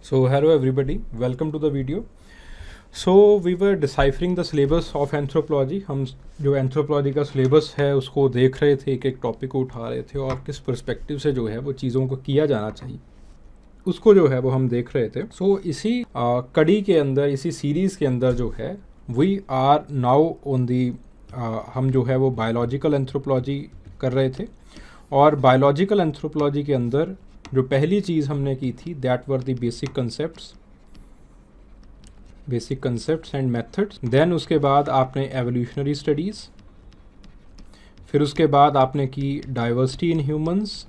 So hello everybody, welcome to the video. So we were deciphering the syllabus of anthropology. हम जो anthropology का syllabus है उसको देख रहे थे, एक एक टॉपिक को उठा रहे थे और किस पर्सपेक्टिव से जो है वो चीज़ों को किया जाना चाहिए उसको जो है वो हम देख रहे थे. सो इसी कड़ी के अंदर, इसी सीरीज़ के अंदर जो है we are now on the हम जो है वो बायोलॉजिकल एंथ्रोपोलॉजी कर रहे थे. और बायोलॉजिकल एंथ्रोपोलॉजी के अंदर जो पहली चीज़ हमने की थी that were the basic concepts and methods. Then उसके बाद आपने एवोल्यूशनरी स्टडीज़, फिर उसके बाद आपने की डाइवर्सिटी इन ह्यूमंस,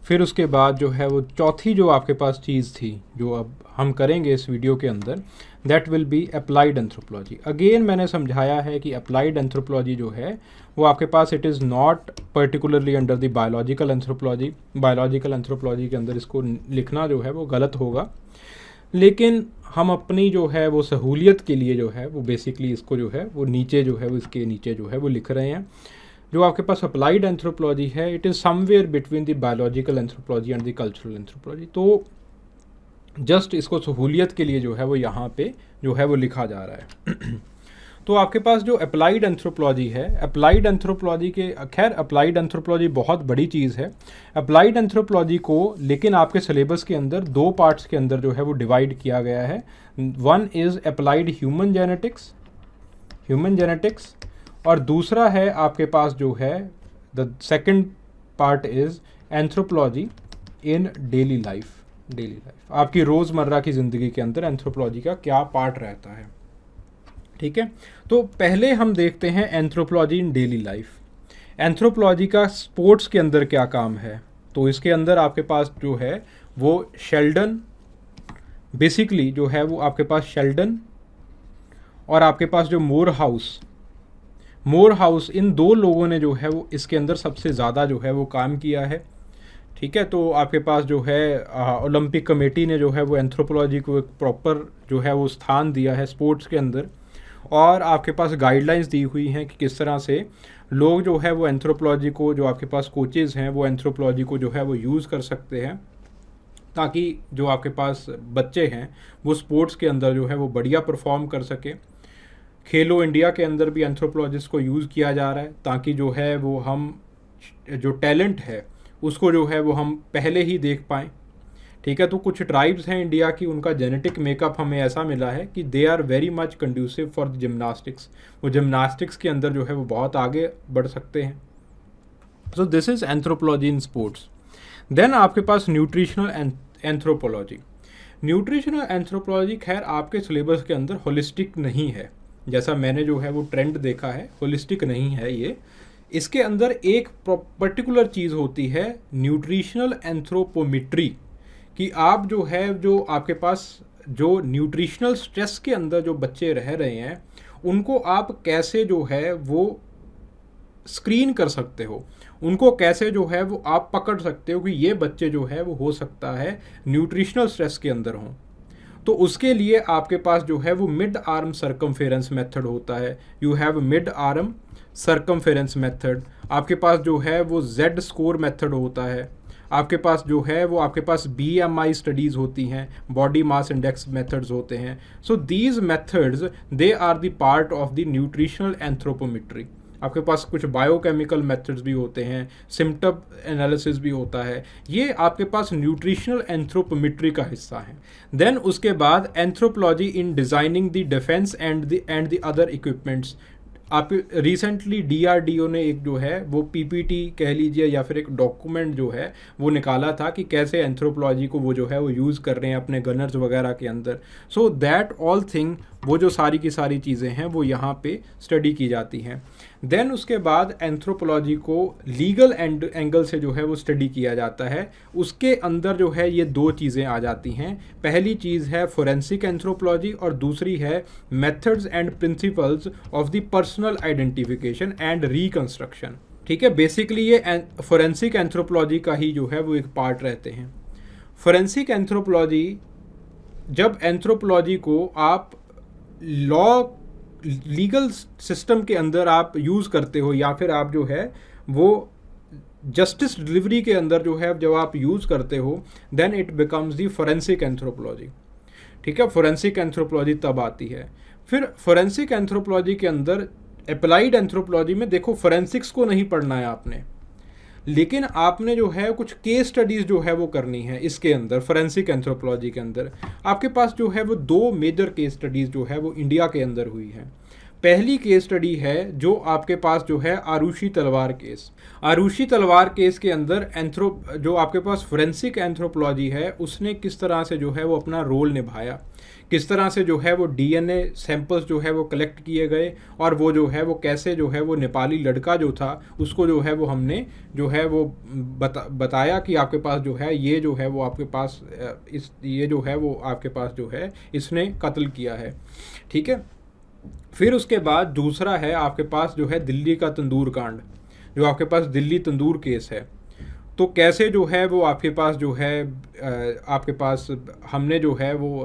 फिर उसके बाद जो है वो चौथी जो आपके पास चीज़ थी जो अब हम करेंगे इस वीडियो के अंदर, that will be applied anthropology. Again मैंने समझाया है कि अप्लाइड एंथ्रोपोलॉजी जो है वो आपके पास it is not particularly under the biological anthropology. Biological anthropology के अंदर इसको लिखना जो है वो गलत होगा, लेकिन हम अपनी जो है वो सहूलियत के लिए जो है वो बेसिकली इसको जो है वो नीचे जो है वो इसके नीचे जो है वो लिख रहे हैं. जो आपके पास अप्लाइड एंथ्रोपोलॉजी है it is somewhere between the biological anthropology and the cultural anthropology. तो जस्ट इसको सहूलियत के लिए जो है वो यहाँ पे जो है वो लिखा जा रहा है. तो आपके पास जो अप्लाइड एंथ्रोपोलॉजी है, अप्लाइड एंथ्रोपोलॉजी के खैर अप्लाइड एंथ्रोपोलॉजी बहुत बड़ी चीज़ है. अप्लाइड एंथ्रोपोलॉजी को लेकिन आपके सिलेबस के अंदर दो पार्ट्स के अंदर जो है वो डिवाइड किया गया है. One is applied human genetics और दूसरा है आपके पास जो है the second part is anthropology in daily life. आपकी रोज़मर्रा की ज़िंदगी के अंदर एंथ्रोपोलॉजी का क्या पार्ट रहता है. ठीक है, तो पहले हम देखते हैं एंथ्रोपोलॉजी इन डेली लाइफ. एंथ्रोपोलॉजी का स्पोर्ट्स के अंदर क्या काम है. तो इसके अंदर आपके पास जो है वो शेल्डन, बेसिकली जो है वो आपके पास शेल्डन और आपके पास जो मोर हाउस इन दो लोगों ने जो है वो इसके अंदर सबसे ज़्यादा जो है वो काम किया है. ठीक है, तो आपके पास जो है ओलंपिक कमेटी ने जो है वो एंथ्रोपोलॉजी को एक प्रॉपर जो है वो स्थान दिया है स्पोर्ट्स के अंदर, और आपके पास गाइडलाइंस दी हुई हैं कि किस तरह से लोग जो है वो एंथ्रोपोलॉजी को, जो आपके पास कोचेज़ हैं वो एंथ्रोपोलॉजी को जो है वो यूज़ कर सकते हैं ताकि जो आपके पास बच्चे हैं वो स्पोर्ट्स के अंदर जो है वो बढ़िया परफॉर्म कर सके. खेलो इंडिया के अंदर भी एंथ्रोपोलॉजिस्ट को यूज़ किया जा रहा है ताकि जो है वो हम जो टैलेंट है उसको जो है वो हम पहले ही देख पाएँ. ठीक है, तो कुछ ट्राइब्स हैं इंडिया की, उनका जेनेटिक मेकअप हमें ऐसा मिला है कि they are very much conducive for gymnastics. वो जिम्नास्टिक्स के अंदर जो है वो बहुत आगे बढ़ सकते हैं. So this is anthropology in sports. Then आपके पास न्यूट्रिशनल एंथ्रोपोलॉजी खैर आपके सिलेबस के अंदर होलिस्टिक नहीं है, जैसा मैंने जो है वो ट्रेंड देखा है, होलिस्टिक नहीं है ये. इसके अंदर एक पर्टिकुलर चीज़ होती है न्यूट्रिशनल एंथ्रोपोमेट्री, कि आप जो है जो आपके पास जो न्यूट्रिशनल स्ट्रेस के अंदर जो बच्चे रह रहे हैं उनको आप कैसे जो है वो स्क्रीन कर सकते हो, उनको कैसे जो है वो आप पकड़ सकते हो कि ये बच्चे जो है वो हो सकता है न्यूट्रिशनल स्ट्रेस के अंदर हों. तो उसके लिए आपके पास जो है वो मिड आर्म सर्कमफेरेंस मेथड होता है. You have mid arm circumference method. आपके पास जो है वो जेड स्कोर मेथड होता है. आपके पास जो है वो आपके पास BMI स्टडीज़ होती हैं, बॉडी मास इंडेक्स मेथड्स होते हैं. So these methods they are the part of the nutritional anthropometry. आपके पास कुछ बायोकेमिकल मेथड्स भी होते हैं, सिम्पटम एनालिसिस भी होता है, ये आपके पास न्यूट्रिशनल एंथ्रोपोमेट्री का हिस्सा है. देन उसके बाद anthropology in designing the defence and the other equipments. आप रिसेंटली DRDO ने एक जो है वो PPT कह लीजिए या फिर एक डॉक्यूमेंट जो है वो निकाला था कि कैसे एंथ्रोपोलॉजी को वो जो है वो यूज़ कर रहे हैं अपने गनर्स वगैरह के अंदर. सो दैट ऑल थिंग, वो जो सारी की सारी चीज़ें हैं वो यहाँ पे स्टडी की जाती हैं. देन उसके बाद एंथ्रोपोलॉजी को लीगल एंगल से जो है वो स्टडी किया जाता है. उसके अंदर जो है ये दो चीज़ें आ जाती हैं. पहली चीज़ है फोरेंसिक एंथ्रोपोलॉजी और दूसरी है methods and principles of the personal identification and reconstruction. ठीक है, बेसिकली ये फोरेंसिक एंथ्रोपोलॉजी का ही जो है वो एक पार्ट रहते हैं. फोरेंसिक एंथ्रोपोलॉजी, जब एंथ्रोपोलॉजी को आप लॉ लीगल सिस्टम के अंदर आप यूज़ करते हो या फिर आप जो है वो जस्टिस डिलीवरी के अंदर जो है जब आप यूज़ करते हो, then it becomes the forensic anthropology. ठीक है, फोरेंसिक एंथ्रोपोलॉजी तब आती है। फिर फोरेंसिक एंथ्रोपोलॉजी के अंदर अप्लाइड एंथ्रोपोलॉजी में देखो फोरेंसिक्स को नहीं पढ़ना है आपने, लेकिन आपने जो है कुछ केस स्टडीज़ जो है वो करनी है इसके अंदर। फोरेंसिक एंथ्रोपोलॉजी के अंदर आपके पास जो है वो 2 मेजर केस स्टडीज़ जो है वो इंडिया के अंदर हुई हैं। पहली केस स्टडी है जो आपके पास जो है आरुषि तलवार केस। आरुषि तलवार केस के अंदर जो आपके पास फोरेंसिक एंथ्रोपोलॉजी है उसने किस तरह से जो है वो अपना रोल निभाया, किस तरह से जो है वो डीएनए सैंपल्स जो है वो कलेक्ट किए गए, और वो जो है वो कैसे जो है वो नेपाली लड़का जो था उसको जो है वो हमने जो है वो बताया कि आपके पास जो है ये जो है वो आपके पास ये जो है वो आपके पास जो है इसने कत्ल किया है। ठीक है, फिर उसके बाद दूसरा है आपके पास जो है दिल्ली का तंदूर कांड, जो आपके पास दिल्ली तंदूर केस है। तो कैसे जो है वो आपके पास जो है आपके पास हमने जो है वो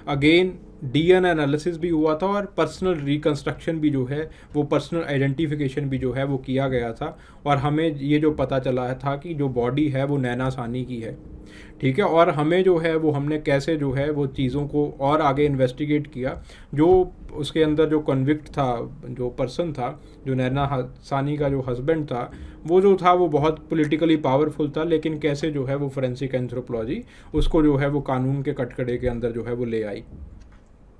अगेन डीएनए एनालिसिस भी हुआ था और पर्सनल रिकंस्ट्रक्शन भी जो है वो पर्सनल आइडेंटिफिकेशन भी जो है वो किया गया था, और हमें ये जो पता चला था कि जो बॉडी है वो नैना सानी की है। ठीक है, और हमें जो है वो हमने कैसे जो है वो चीज़ों को और आगे इन्वेस्टिगेट किया। जो उसके अंदर जो कन्विक्ट था, जो पर्सन था, जो नैना सानी का जो हस्बैंड था, वो जो था वो बहुत पॉलिटिकली पावरफुल था, लेकिन कैसे जो है वो फोरेंसिक एंथ्रोपोलॉजी उसको जो है वो कानून के कटघरे के अंदर जो है वो ले आई।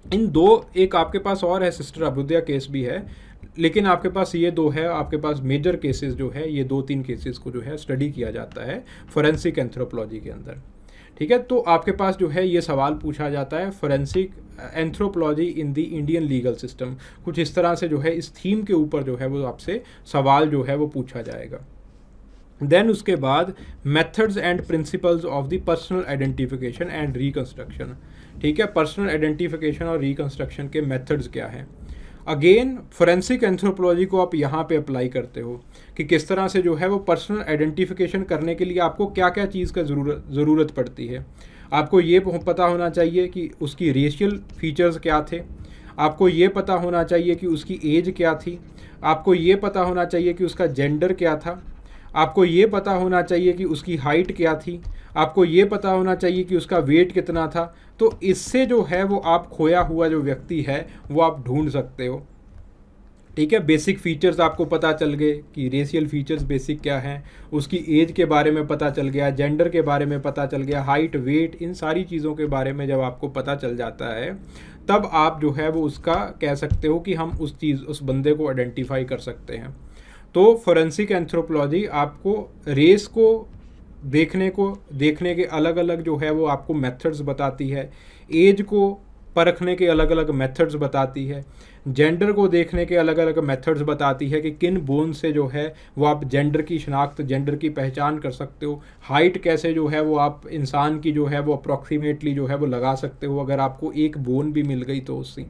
इन 2, एक आपके पास और है सिस्टर अभ्युदया केस भी है, लेकिन आपके पास ये 2 है, आपके पास मेजर केसेस जो है ये 2-3 केसेस को जो है स्टडी किया जाता है फोरेंसिक एंथ्रोपोलॉजी के अंदर। ठीक है, तो आपके पास जो है ये सवाल पूछा जाता है forensic anthropology in the Indian legal system, कुछ इस तरह से जो है इस थीम के ऊपर जो है वो आपसे सवाल जो है वो पूछा जाएगा। देन उसके बाद methods and principles of the personal identification and reconstruction. ठीक है, पर्सनल आइडेंटिफिकेशन और रिकंस्ट्रक्शन के मेथड्स क्या हैं। अगेन फोरेंसिक एंथ्रोपोलॉजी को आप यहाँ पे अप्लाई करते हो कि किस तरह से जो है वो पर्सनल आइडेंटिफिकेशन करने के लिए आपको क्या क्या चीज़ का ज़रूरत पड़ती है। आपको ये पता होना चाहिए कि उसकी रेशियल फीचर्स क्या थे, आपको ये पता होना चाहिए कि उसकी एज क्या थी, आपको ये पता होना चाहिए कि उसका जेंडर क्या था, आपको ये पता होना चाहिए कि उसकी हाइट क्या थी, आपको ये पता होना चाहिए कि उसका वेट कितना था। तो इससे जो है वो आप खोया हुआ जो व्यक्ति है वो आप ढूंढ सकते हो। ठीक है, बेसिक फीचर्स आपको पता चल गए कि रेशियल फीचर्स बेसिक क्या हैं, उसकी एज के बारे में पता चल गया, जेंडर के बारे में पता चल गया, हाइट वेट, इन सारी चीज़ों के बारे में जब आपको पता चल जाता है तब आप जो है वो उसका कह सकते हो कि हम उस बंदे को आइडेंटिफाई कर सकते हैं। तो फोरेंसिक एंथ्रोपोलॉजी आपको रेस को देखने के अलग अलग जो है वो आपको मेथड्स बताती है, एज को परखने के अलग अलग मेथड्स बताती है, जेंडर को देखने के अलग अलग मेथड्स बताती है कि किन बोन से जो है वो आप जेंडर की शनाख्त, जेंडर की पहचान कर सकते हो, हाइट कैसे जो है वो आप इंसान की जो है वो अप्रॉक्सीमेटली जो है वो लगा सकते हो अगर आपको एक बोन भी मिल गई तो उससे।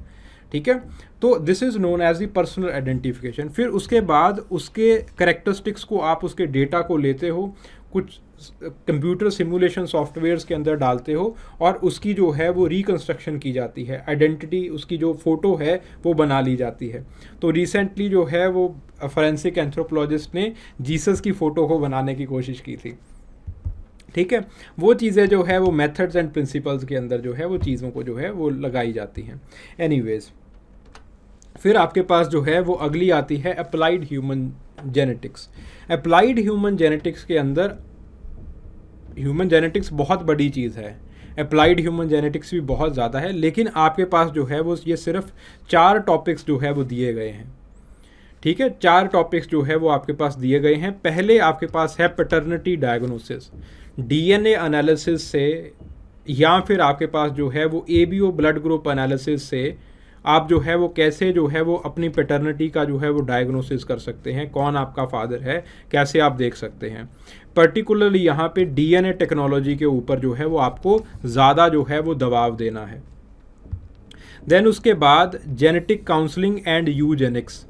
ठीक है, तो this is known as the personal identification. फिर उसके बाद उसके करेक्टरिस्टिक्स को आप उसके डेटा को लेते हो, कुछ कंप्यूटर सिमुलेशन सॉफ्टवेयर्स के अंदर डालते हो और उसकी जो है वो रिकंस्ट्रक्शन की जाती है, आइडेंटिटी उसकी जो फ़ोटो है वो बना ली जाती है। तो रिसेंटली जो है वो फोरेंसिक एंथ्रोपोलॉजिस्ट ने जीसस की फ़ोटो को बनाने की कोशिश की थी। ठीक है, वो चीज़ें जो है वो मेथड्स एंड प्रिंसिपल्स के अंदर जो है वो चीज़ों को जो है वो लगाई जाती हैं। एनीवेज, फिर आपके पास जो है वो अगली आती है applied human genetics. Applied human genetics के अंदर ह्यूमन जेनेटिक्स बहुत बड़ी चीज़ है, अप्लाइड ह्यूमन जेनेटिक्स भी बहुत ज़्यादा है, लेकिन आपके पास जो है वो ये सिर्फ 4 टॉपिक्स जो है वो दिए गए हैं। ठीक है, 4 टॉपिक्स जो है वो आपके पास दिए गए हैं। पहले आपके पास है पैटर्निटी डायग्नोसिस, डीएनए एनालिसिस से, या फिर आपके पास जो है वो एबीओ ब्लड ग्रुप एनालिसिस से आप जो है वो कैसे जो है वो अपनी पैटर्निटी का जो है वो डायग्नोसिस कर सकते हैं, कौन आपका फादर है कैसे आप देख सकते हैं। पर्टिकुलरली यहाँ पे डीएनए टेक्नोलॉजी के ऊपर जो है वो आपको ज़्यादा जो है वो दबाव देना है। देन उसके बाद जेनेटिक काउंसलिंग एंड यूजेनिक्स,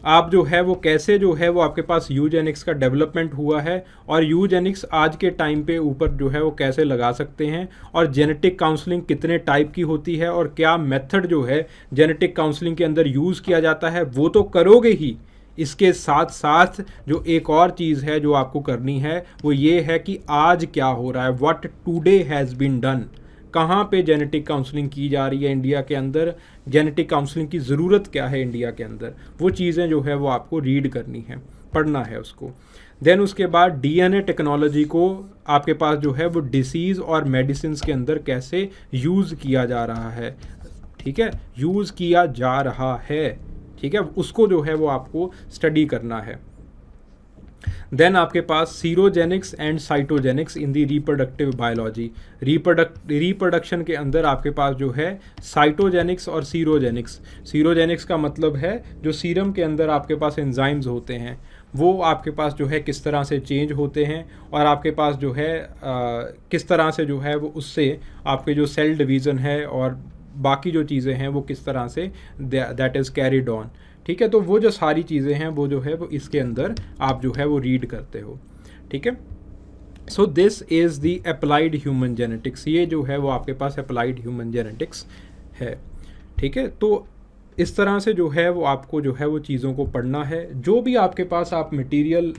आप जो है वो कैसे जो है वो आपके पास यूजेनिक्स का डेवलपमेंट हुआ है और यूजेनिक्स आज के टाइम पे ऊपर जो है वो कैसे लगा सकते हैं, और जेनेटिक काउंसलिंग कितने टाइप की होती है, और क्या मेथड जो है जेनेटिक काउंसलिंग के अंदर यूज़ किया जाता है। वो तो करोगे ही, इसके साथ साथ जो एक और चीज़ है जो आपको करनी है वो ये है कि आज क्या हो रहा है, what today has been done. कहाँ पे जेनेटिक काउंसलिंग की जा रही है इंडिया के अंदर, जेनेटिक काउंसलिंग की ज़रूरत क्या है इंडिया के अंदर, वो चीज़ें जो है वो आपको रीड करनी है, पढ़ना है उसको। देन उसके बाद डीएनए टेक्नोलॉजी को आपके पास जो है वो डिसीज़ और मेडिसिन के अंदर कैसे यूज़ किया जा रहा है, ठीक है, यूज़ किया जा रहा है, ठीक है, उसको जो है वो आपको स्टडी करना है। देन आपके पास serogenetics and cytogenetics in the reproductive biology. Reproduction के अंदर आपके पास जो है साइटोजेनिक्स और सीरोजेनिक्स। सीरोजेनिक्स का मतलब है जो सीरम के अंदर आपके पास एंजाइम्स होते हैं वो आपके पास जो है किस तरह से चेंज होते हैं, और आपके पास जो है किस तरह से जो है वो उससे आपके जो सेल डिवीज़न है और बाकी जो चीज़ें हैं वो किस तरह say that is carried on, ठीक है। तो वो जो सारी चीज़ें हैं वो जो है वो इसके अंदर आप जो है वो रीड करते हो, ठीक है। सो this is the applied human genetics, ये जो है वो आपके पास अप्लाइड ह्यूमन जेनेटिक्स है, ठीक है। तो इस तरह से जो है वो आपको जो है वो चीज़ों को पढ़ना है। जो भी आपके पास आप मटेरियल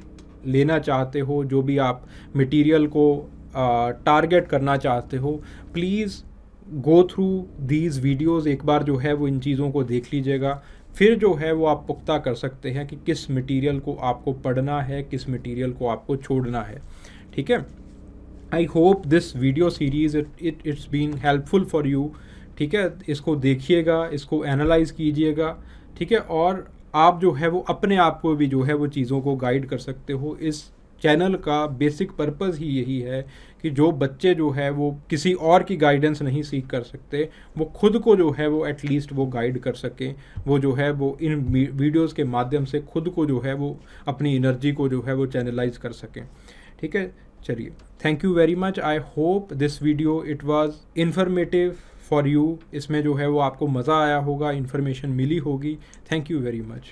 लेना चाहते हो, जो भी आप मटेरियल को टारगेट करना चाहते हो, please go through these videos, एक बार जो है वो इन चीज़ों को देख लीजिएगा, फिर जो है वो आप पुख्ता कर सकते हैं कि किस मटेरियल को आपको पढ़ना है, किस मटेरियल को आपको छोड़ना है, ठीक है। I hope this video series it's been helpful for you, ठीक है। इसको देखिएगा, इसको एनालाइज़ कीजिएगा, ठीक है, और आप जो है वो अपने आप को भी जो है वो चीज़ों को गाइड कर सकते हो। इस चैनल का बेसिक पर्पज़ ही यही है कि जो बच्चे जो है वो किसी और की गाइडेंस नहीं सीख कर सकते, वो खुद को जो है वो एटलीस्ट वो गाइड कर सकें, वो जो है वो इन वीडियोज़ के माध्यम से खुद को जो है वो अपनी एनर्जी को जो है वो चैनलाइज कर सकें, ठीक है। चलिए, thank you very much. I hope this video it was informative for you. इसमें जो है वो आपको मज़ा आया होगा, इन्फॉर्मेशन मिली होगी। Thank you very much.